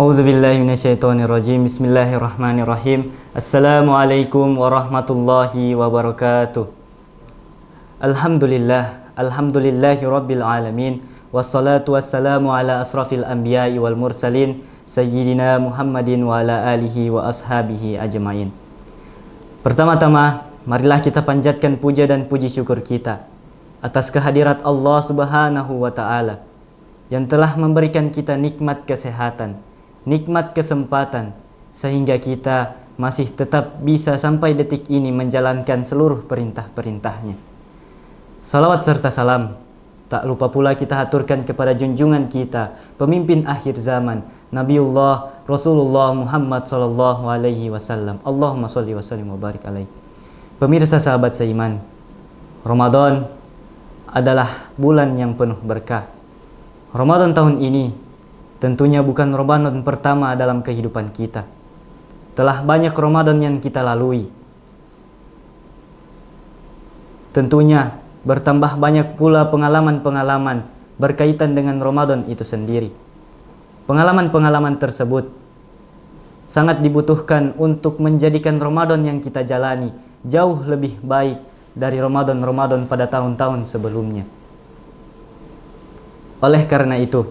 A'udzubillahi minasyaitonirrajim. Bismillahirrahmanirrahim. Assalamualaikum warahmatullahi wabarakatuh. Alhamdulillahi rabbil alamin. Wassalatu wassalamu ala asrafil anbiya'i wal mursalin sayyidina Muhammadin wa ala alihi wa ashabihi ajmain. Pertama-tama, marilah kita panjatkan puja dan puji syukur kita atas kehadirat Allah Subhanahu wa taala yang telah memberikan kita nikmat kesehatan, nikmat kesempatan, sehingga kita masih tetap bisa sampai detik ini menjalankan seluruh perintah-perintahnya. Salawat serta salam tak lupa pula kita haturkan kepada junjungan kita, pemimpin akhir zaman, Nabiullah Rasulullah Muhammad sallallahu alaihi wasallam. Allahumma sholli wa sallim wa barik alaihi. Pemirsa sahabat seiman, Ramadan adalah bulan yang penuh berkah. Ramadan tahun ini tentunya bukan Ramadan pertama dalam kehidupan kita. Telah banyak Ramadan yang kita lalui. Tentunya bertambah banyak pula pengalaman-pengalaman berkaitan dengan Ramadan itu sendiri. Pengalaman-pengalaman tersebut sangat dibutuhkan untuk menjadikan Ramadan yang kita jalani jauh lebih baik dari Ramadan-Ramadan pada tahun-tahun sebelumnya. Oleh karena itu,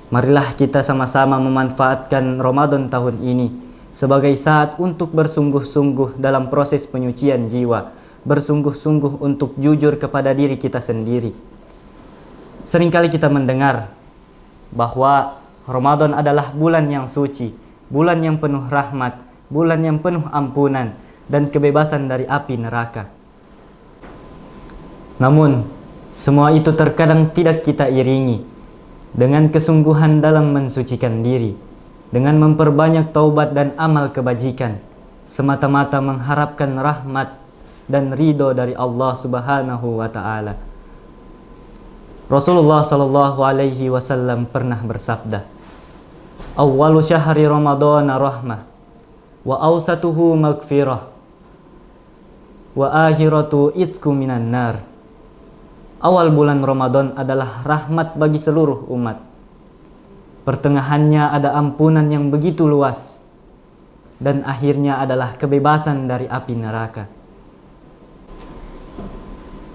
marilah kita sama-sama memanfaatkan Ramadan tahun ini sebagai saat untuk bersungguh-sungguh dalam proses penyucian jiwa, bersungguh-sungguh untuk jujur kepada diri kita sendiri. Seringkali kita mendengar bahwa Ramadan adalah bulan yang suci, bulan yang penuh rahmat, bulan yang penuh ampunan dan kebebasan dari api neraka. Namun, semua itu terkadang tidak kita iringi dengan kesungguhan dalam mensucikan diri, dengan memperbanyak taubat dan amal kebajikan, semata-mata mengharapkan rahmat dan ridho dari Allah Subhanahu wa taala. Rasulullah sallallahu alaihi wasallam pernah bersabda, "Awwalu syahri Ramadan rahmah, wa awsatuhu maghfirah, wa akhiratu itqu minan nar." Awal bulan Ramadan adalah rahmat bagi seluruh umat. Pertengahannya ada ampunan yang begitu luas, dan akhirnya adalah kebebasan dari api neraka.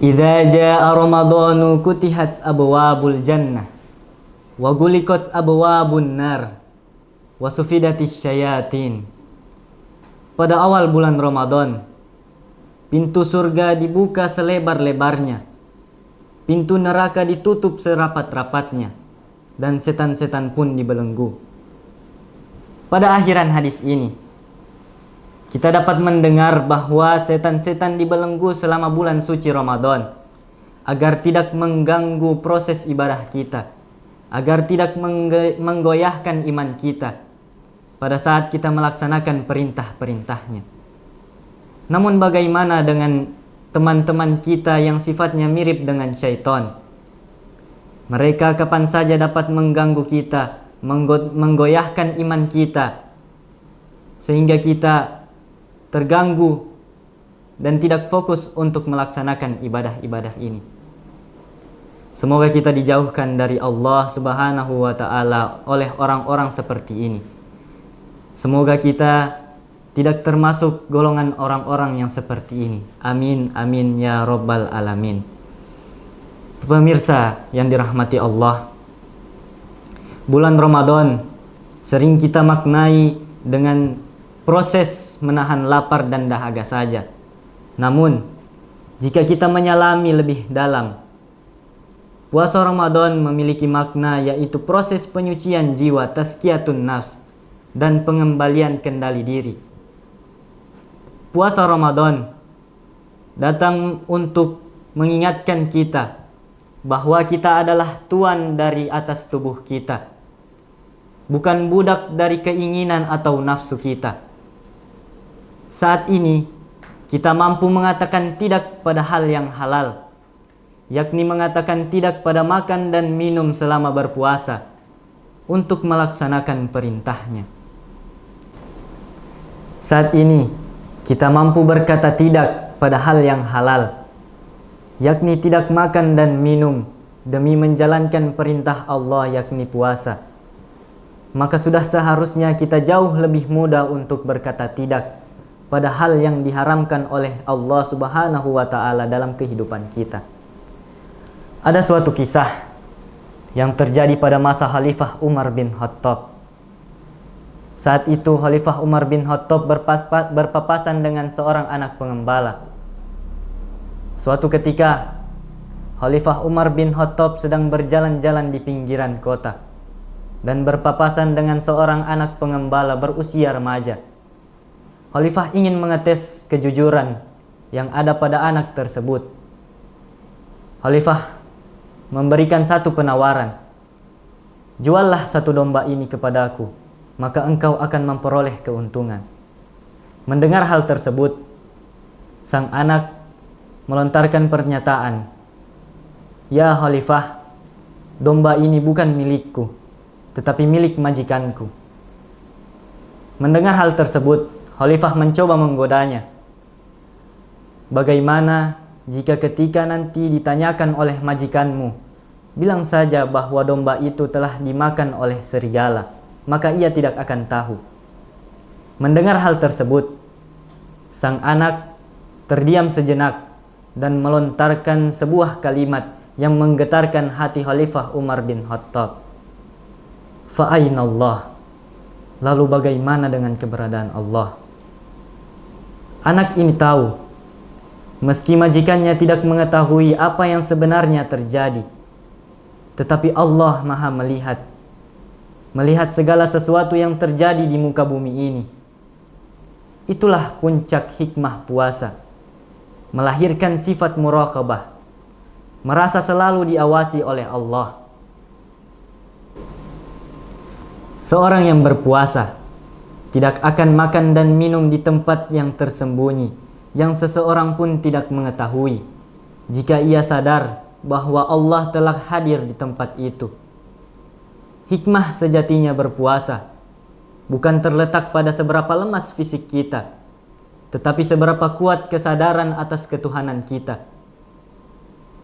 Idza jaa Ramadanu kutihat abwabul jannah wa guliqat abwabun nar wa sufidatis syayatin. Pada awal bulan Ramadan, pintu surga dibuka selebar-lebarnya, pintu neraka ditutup serapat-rapatnya, dan setan-setan pun dibelenggu. Pada akhiran hadis ini, kita dapat mendengar bahwa setan-setan dibelenggu selama bulan suci Ramadan agar tidak mengganggu proses ibadah kita, agar tidak menggoyahkan iman kita pada saat kita melaksanakan perintah-perintahnya. Namun bagaimana dengan teman-teman kita yang sifatnya mirip dengan syaitan? Mereka kapan saja dapat mengganggu kita, menggoyahkan iman kita, sehingga kita terganggu dan tidak fokus untuk melaksanakan ibadah-ibadah ini. Semoga kita dijauhkan dari Allah Subhanahu wa taala oleh orang-orang seperti ini. Semoga kita tidak termasuk golongan orang-orang yang seperti ini. Amin, amin ya rabbal alamin. Pemirsa yang dirahmati Allah, bulan Ramadan sering kita maknai dengan proses menahan lapar dan dahaga saja. Namun, jika kita menyelami lebih dalam, puasa Ramadan memiliki makna, yaitu proses penyucian jiwa, tazkiyatun nafs, dan pengembalian kendali diri. Puasa Ramadan datang untuk mengingatkan kita bahwa kita adalah tuan dari atas tubuh kita, bukan budak dari keinginan atau nafsu kita. Saat ini kita mampu mengatakan tidak pada hal yang halal, yakni mengatakan tidak pada makan dan minum selama berpuasa untuk melaksanakan perintahnya. Saat ini kita mampu berkata tidak pada hal yang halal, yakni tidak makan dan minum demi menjalankan perintah Allah, yakni puasa. maka sudah seharusnya kita jauh lebih mudah untuk berkata tidak pada hal yang diharamkan oleh Allah Subhanahu wa Ta'ala dalam kehidupan kita. Ada suatu kisah yang terjadi pada masa Khalifah Umar bin Khattab. Saat itu Khalifah Umar bin Khattab berpapasan dengan seorang anak pengembala. Suatu ketika Khalifah Umar bin Khattab sedang berjalan-jalan di pinggiran kota dan berpapasan dengan seorang anak pengembala berusia remaja. Khalifah ingin mengetes kejujuran yang ada pada anak tersebut. Khalifah memberikan satu penawaran. Juallah satu domba ini kepadaku, maka engkau akan memperoleh keuntungan. Mendengar hal tersebut, sang anak melontarkan pernyataan, "Ya Khalifah, domba ini bukan milikku, tetapi milik majikanku." Mendengar hal tersebut, Khalifah mencoba menggodanya. "Bagaimana jika ketika nanti ditanyakan oleh majikanmu, bilang saja bahwa domba itu telah dimakan oleh serigala, maka ia tidak akan tahu." Mendengar hal tersebut, sang anak terdiam sejenak dan melontarkan sebuah kalimat yang menggetarkan hati Khalifah Umar bin Khattab. "Fa'ainallah?" Lalu bagaimana dengan keberadaan Allah? Anak ini tahu, meski majikannya tidak mengetahui apa yang sebenarnya terjadi, tetapi Allah Maha melihat segala sesuatu yang terjadi di muka bumi ini. Itulah puncak hikmah puasa, melahirkan sifat muraqabah, merasa selalu diawasi oleh Allah. Seorang yang berpuasa tidak akan makan dan minum di tempat yang tersembunyi, yang seseorang pun tidak mengetahui, jika ia sadar bahwa Allah telah hadir di tempat itu. Hikmah sejatinya berpuasa bukan terletak pada seberapa lemas fisik kita, tetapi seberapa kuat kesadaran atas ketuhanan kita.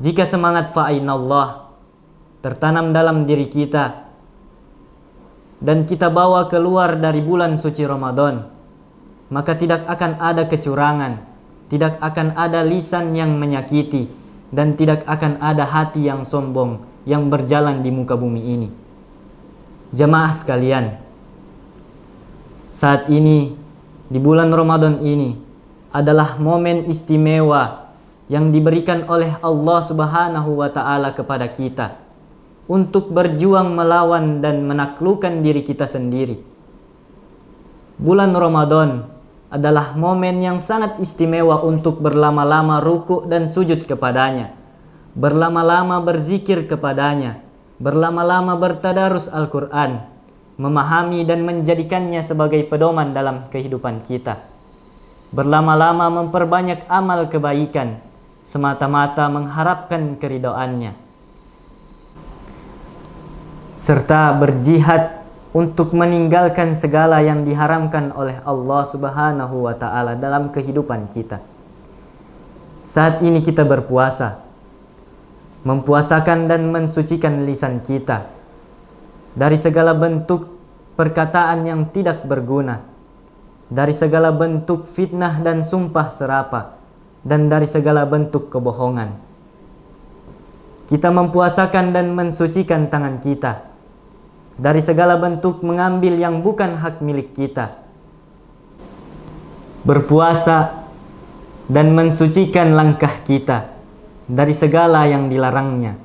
Jika semangat fa'inallah tertanam dalam diri kita dan kita bawa keluar dari bulan suci Ramadan, maka tidak akan ada kecurangan, tidak akan ada lisan yang menyakiti, dan tidak akan ada hati yang sombong yang berjalan di muka bumi ini. Jamaah sekalian, saat ini di bulan Ramadan ini adalah momen istimewa yang diberikan oleh Allah Subhanahu wa Ta'ala kepada kita untuk berjuang melawan dan menaklukkan diri kita sendiri. Bulan Ramadan adalah momen yang sangat istimewa untuk berlama-lama ruku' dan sujud kepadanya, berlama-lama berzikir kepadanya, berlama-lama bertadarus Al-Quran, memahami dan menjadikannya sebagai pedoman dalam kehidupan kita, berlama-lama memperbanyak amal kebaikan semata-mata mengharapkan keridhaannya, serta berjihad untuk meninggalkan segala yang diharamkan oleh Allah Subhanahu wa Ta'ala dalam kehidupan kita. Saat ini kita berpuasa, mempuasakan dan mensucikan lisan kita dari segala bentuk perkataan yang tidak berguna, dari segala bentuk fitnah dan sumpah serapa, dan dari segala bentuk kebohongan. Kita mempuasakan dan mensucikan tangan kita dari segala bentuk mengambil yang bukan hak milik kita. Berpuasa dan mensucikan langkah kita dari segala yang dilarangnya.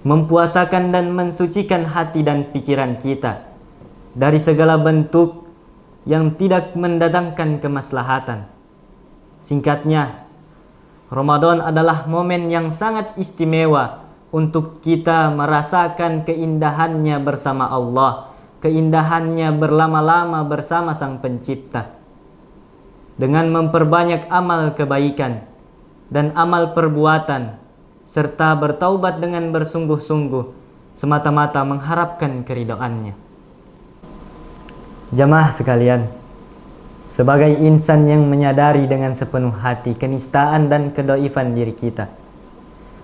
Mempuasakan dan mensucikan hati dan pikiran kita dari segala bentuk yang tidak mendatangkan kemaslahatan. Singkatnya, Ramadan adalah momen yang sangat istimewa untuk kita merasakan keindahannya bersama Allah, keindahannya berlama-lama bersama Sang Pencipta. Dengan memperbanyak amal kebaikan dan amal perbuatan, serta bertaubat dengan bersungguh-sungguh, semata-mata mengharapkan keridhaannya. Jamaah sekalian, sebagai insan yang menyadari dengan sepenuh hati kenistaan dan kedoifan diri kita,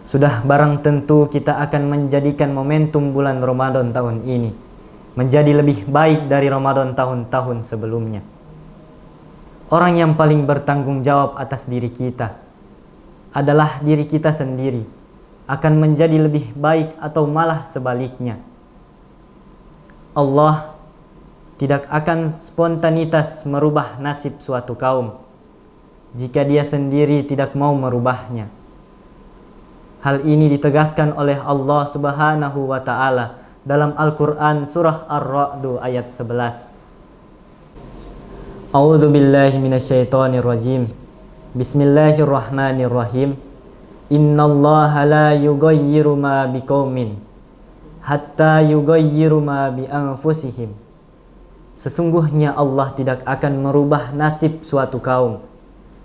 sudah barang tentu kita akan menjadikan momentum bulan Ramadan tahun ini menjadi lebih baik dari Ramadan tahun-tahun sebelumnya. Orang yang paling bertanggung jawab atas diri kita adalah diri kita sendiri, akan menjadi lebih baik atau malah sebaliknya. Allah tidak akan spontanitas merubah nasib suatu kaum jika dia sendiri tidak mau merubahnya. Hal ini ditegaskan oleh Allah Subhanahu wa Ta'ala dalam Al-Quran surah Ar-Ra'd ayat 11. A'udzu billahi minasyaitonir rajim. Bismillahirrahmanirrahim. Innallaha la yughayyiru ma biqaumin hatta yughayyiru ma bi anfusihim. Sesungguhnya Allah tidak akan merubah nasib suatu kaum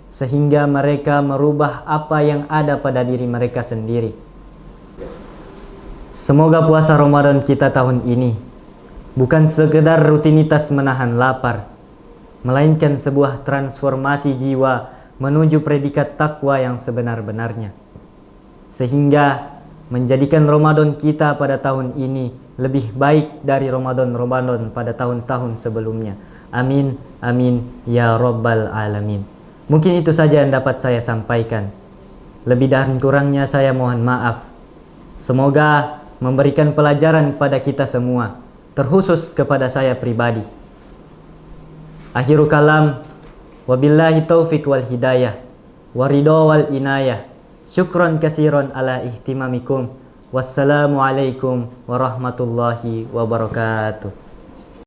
sehingga mereka merubah apa yang ada pada diri mereka sendiri. Semoga puasa Ramadan kita tahun ini bukan sekedar rutinitas menahan lapar, melainkan sebuah transformasi jiwa menuju predikat takwa yang sebenar-benarnya, sehingga menjadikan Ramadan kita pada tahun ini lebih baik dari Ramadan pada tahun-tahun sebelumnya. Amin, amin, ya Rabbal Alamin. Mungkin itu saja yang dapat saya sampaikan. Lebih dan kurangnya saya mohon maaf. Semoga memberikan pelajaran pada kita semua, terkhusus kepada saya pribadi. Akhirul kalam, wabillahi taufiq wal hidayah, waridho wal inayah. Syukron kasiron ala ihtimamikum. Wassalamualaikum warahmatullahi wabarakatuh.